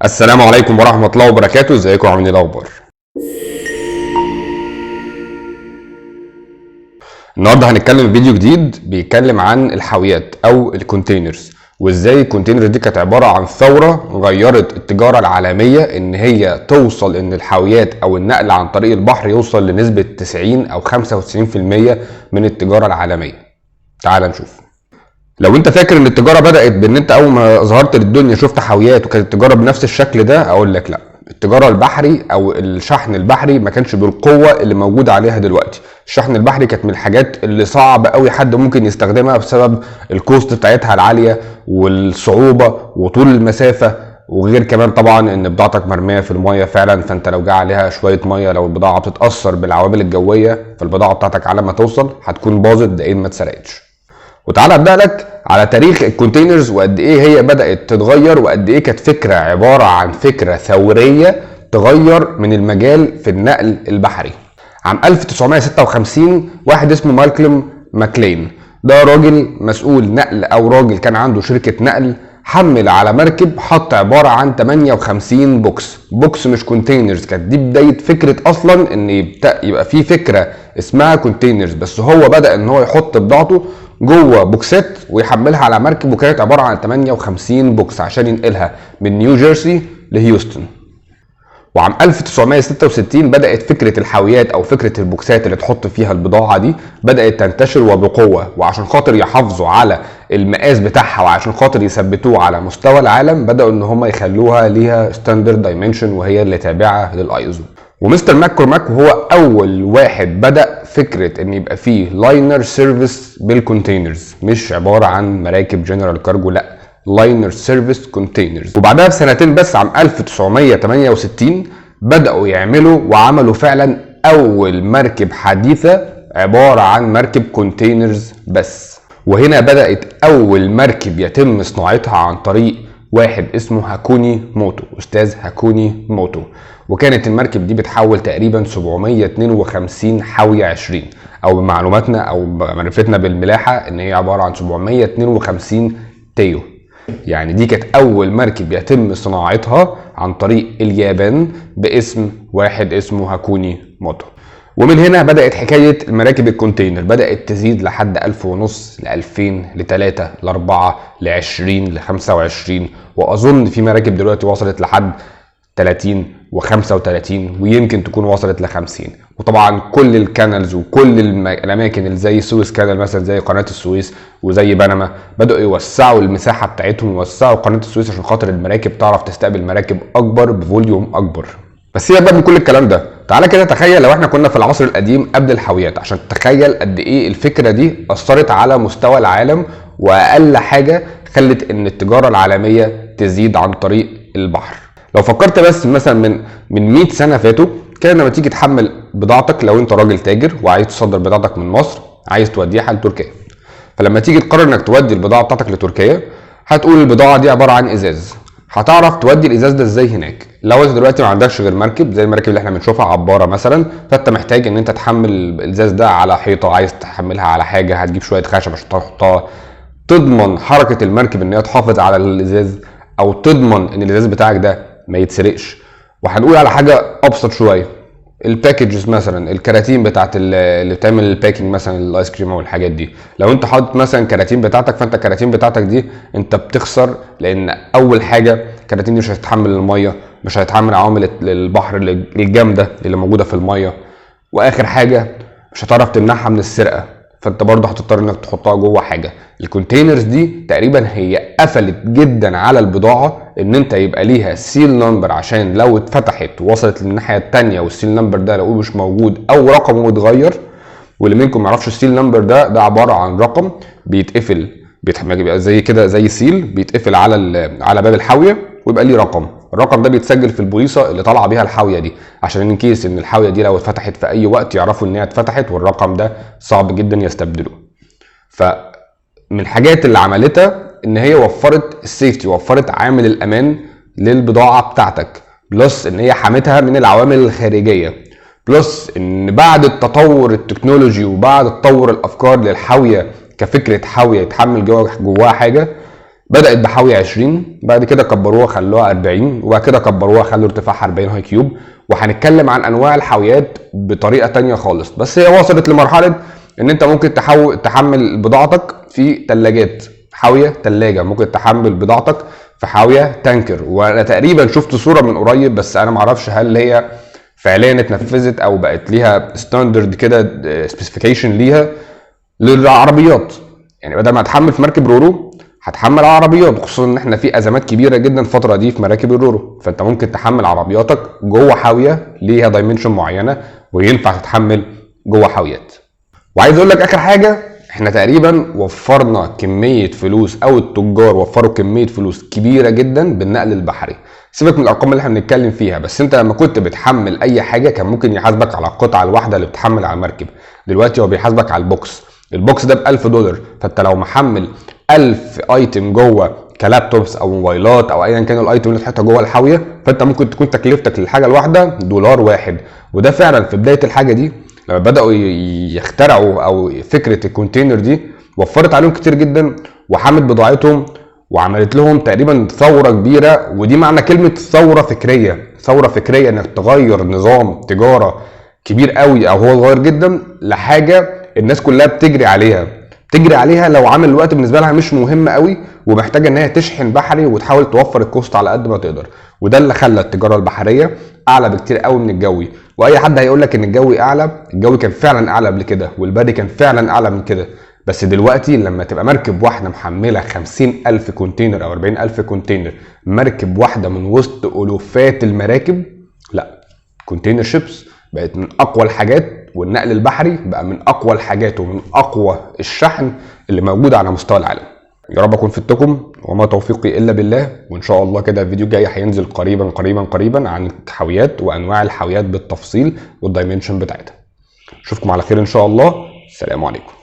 السلام عليكم ورحمة الله وبركاته. ازيكم عاملين ايه الاخبار؟ النهارده هنتكلم في فيديو جديد بيتكلم عن الحاويات او الكونتينرز، وازاي الكونتينر دي كانت عبارة عن ثورة غيرت التجارة العالمية، ان هي توصل ان الحاويات او النقل عن طريق البحر يوصل لنسبة 90 او 95% من التجارة العالمية. تعال نشوف. لو انت فاكر ان التجاره بدات بان انت اول ما ظهرت للدنيا شفت حاويات وكانت التجاره بنفس الشكل ده، اقول لك لا. التجاره البحري او الشحن البحري ما كانش بالقوه اللي موجوده عليها دلوقتي. الشحن البحري كانت من الحاجات اللي صعب قوي حد ممكن يستخدمها بسبب الكوست بتاعتها العاليه والصعوبه وطول المسافه، وغير كمان طبعا ان بضاعتك مرميه في الميه فعلا، فانت لو جه عليها شويه ميه، لو البضاعه بتتاثر بالعوامل الجويه فالبضاعه بتاعتك على ما توصل هتكون باظت، ده ما اتسرقتش. وتعالى ابدا لك على تاريخ الكونتينرز وقد ايه هي بدات تتغير، وقد ايه كانت فكره عباره عن فكره ثوريه تغير من المجال في النقل البحري. عام 1956 واحد اسمه مالكولم ماكلين، ده راجل مسؤول نقل او راجل كان عنده شركه نقل، حمل على مركب حط عباره عن 58 بوكس مش كونتينرز. كانت دي بدايه فكره اصلا ان يبقى في فكره اسمها كونتينرز، بس هو بدا ان هو يحط بضاعته جوه بوكسات ويحملها على مركب، وكانت عباره عن 58 بوكس عشان ينقلها من نيو جيرسي لهيوستن. وعام 1966 بدأت فكرة الحاويات أو فكرة البوكسات اللي تحط فيها البضاعة دي بدأت تنتشر وبقوة، وعشان خاطر يحافظوا على المقاس بتاعها وعشان خاطر يثبتوه على مستوى العالم بدأوا إن هم يخلوها ليها ستاندرد دايمنشن، وهي اللي تابعة للأيزو. ومستر ماككورماك وهو أول واحد بدأ فكرة إن يبقى فيه لاينر سيرفيس بالكونتينرز، مش عبارة عن مراكب جنرال كارجو، لأ، لاينر سيرفيس كونتينرز. وبعدها بسنتين بس عام 1968 بدأوا يعملوا وعملوا فعلا أول مركب حديثة عبارة عن مركب كونتينرز بس. وهنا بدأت أول مركب يتم صناعتها عن طريق واحد اسمه هاكوني موتو، أستاذ هاكوني موتو. وكانت المركب دي بتحول تقريبا 752 حاوية 20، أو بمعلوماتنا أو معرفتنا بالملاحة إن هي عبارة عن 752 تيو. يعني دي كانت أول مركب يتم صناعتها عن طريق اليابان باسم واحد اسمه هاكوني موتو. ومن هنا بدأت حكاية المراكب الكونتينر، بدأت تزيد لحد 1500 ل 2000 ل 3 ل 4 ل 20 ل 25، وأظن في مراكب دلوقتي وصلت لحد 30 و35 ويمكن تكون وصلت ل50. وطبعا كل الكانالز وكل الاماكن اللي زي سويس كانال مثلا، زي قناه السويس وزي بنما، بداوا يوسعوا المساحه بتاعتهم ويوسعوا قناه السويس عشان خاطر المراكب تعرف تستقبل مراكب اكبر بفوليوم اكبر. بس هي بقى من كل الكلام ده، تعالى كده تخيل لو احنا كنا في العصر القديم قبل الحاويات، عشان تتخيل قد ايه الفكره دي اثرت على مستوى العالم، واقل حاجه خلت ان التجاره العالميه تزيد عن طريق البحر. لو فكرت بس مثلا من 100 سنه فاتوا، كان لما تيجي تحمل بضاعتك، لو انت راجل تاجر وعايز تصدر بضاعتك من مصر عايز توديها لتركيا، فلما تيجي تقرر انك تودي البضاعه بتاعتك لتركيا هتقول البضاعه دي عباره عن ازاز. هتعرف تودي الازاز ده ازاي هناك؟ لو انت دلوقتي ما عندكش غير مركب زي المراكب اللي احنا بنشوفها عباره مثلا، فانت محتاج ان انت تحمل الازاز ده على حيطه، عايز تحملها على حاجه هتجيب شويه خشب عشان تحطها، تضمن حركه المركب ان هي تحافظ على الازاز، او تضمن ان الازاز بتاعك ده ما يتسرقش. وهنقول على حاجه ابسط شويه، الباكجز مثلا، الكراتين بتاعت اللي بتعمل الباكينج مثلا الايس كريم او الحاجات دي. لو انت حاطط مثلا كراتين بتاعتك، فانت الكراتين بتاعتك دي انت بتخسر، لان اول حاجه الكراتين دي مش هتتحمل الميه، مش هتتحمل عوامل البحر الجامده اللي موجوده في الميه، واخر حاجه مش هتعرف تمنعها من السرقه، فانت برضه هتضطر انك تحطها جوه حاجه. الكونتينرز دي تقريبا هي قفلت جدا على البضاعه ان انت يبقى ليها سيل نمبر، عشان لو اتفتحت ووصلت للناحيه الثانيه والسيل نمبر ده لو مش موجود او رقمه متغير، واللي منكم ما يعرفش السيل نمبر ده عباره عن رقم بيتقفل، بيبقى زي كده زي سيل بيتقفل على باب الحاويه ويبقى ليه رقم. الرقم ده بيتسجل في البوليصه اللي طالعه بيها الحاويه دي، عشان ان كيس ان الحاويه دي لو اتفتحت في اي وقت يعرفوا ان هي اتفتحت، والرقم ده صعب جدا يستبدلوه. فمن الحاجات اللي عملتها ان هي وفرت السيفتي، وفرت عامل الامان للبضاعه بتاعتك، بلس ان هي حمتها من العوامل الخارجيه، بلس ان بعد التطور التكنولوجي وبعد تطور الافكار للحاويه كفكره حاويه يتحمل جواها حاجه، بدات بحاويه 20، بعد كده كبروها خلوها 40، وبعد كده كبروها خلوا ارتفاعها 40 هاي كيوب. وهنتكلم عن انواع الحاويات بطريقه تانية خالص. بس هي وصلت لمرحله ان انت ممكن تحمل بضاعتك في ثلاجات، حاويه ثلاجه، ممكن تحمل بضاعتك في حاويه تانكر. وانا تقريبا شفت صوره من قريب، بس انا معرفش هل هي فعليا اتنفذت او بقت ليها ستاندرد كده، سبيسيفيكيشن ليها للعربيات. يعني بدل ما هتحمل في مركب رورو هتحمل على عربيات، خصوصا ان احنا في ازمات كبيره جدا الفتره دي في مراكب الرورو. فانت ممكن تحمل عربياتك جوه حاويه ليها دايمنشن معينه، وينفع تتحمل جوه حاويات. وعايز اقول لك اخر حاجه، احنا تقريبا وفرنا كميه فلوس، او التجار وفروا كميه فلوس كبيره جدا بالنقل البحري. سيبك من الارقام اللي احنا بنتكلم فيها، بس انت لما كنت بتحمل اي حاجه كان ممكن يحاسبك على القطعه الواحده اللي بتحمل على المركب. دلوقتي هو بيحاسبك على البوكس ده ب$1000. فانت لو محمل 1000 ايتم جوه كلابتوبس او موبايلات او ايا كان الايتم اللي تحطها جوه الحاويه، فانت ممكن تكون تكلفتك للحاجه الواحده $1. وده فعلا في بدايه الحاجه دي لما بداوا يخترعوا او فكره الكونتينر دي، وفرت عليهم كتير جدا وحمت بضاعتهم وعملت لهم تقريبا ثوره كبيره. ودي معنى كلمه ثوره فكريه، انك تغير نظام تجاره كبير قوي او هو صغير جدا لحاجه الناس كلها بتجري عليها لو عامل الوقت بالنسبه لها مش مهم قوي، ومحتاجه ان هي تشحن بحري وتحاول توفر الكوست على قد ما تقدر. وده اللي خلى التجاره البحريه اعلى بكتير قوي من الجوي. واي حد هيقول لك ان الجوي اعلى، الجوي كان فعلا اعلى قبل كده، والبري كان فعلا اعلى من كده. بس دلوقتي لما تبقى مركب واحده محمله 50,000 كونتينر او 40,000 كونتينر، مركب واحده من وسط الوفات المراكب، لا، كونتينر شيبس بقت من اقوى الحاجات، والنقل البحري بقى من اقوى الحاجات ومن اقوى الشحن اللي موجوده على مستوى العالم. يا رب اكون فدتكم، وما توفيقي الا بالله. وان شاء الله كده الفيديو الجاي هينزل قريبا عن الحاويات وانواع الحاويات بالتفصيل والدايمنشن بتاعتها. اشوفكم على خير ان شاء الله. السلام عليكم.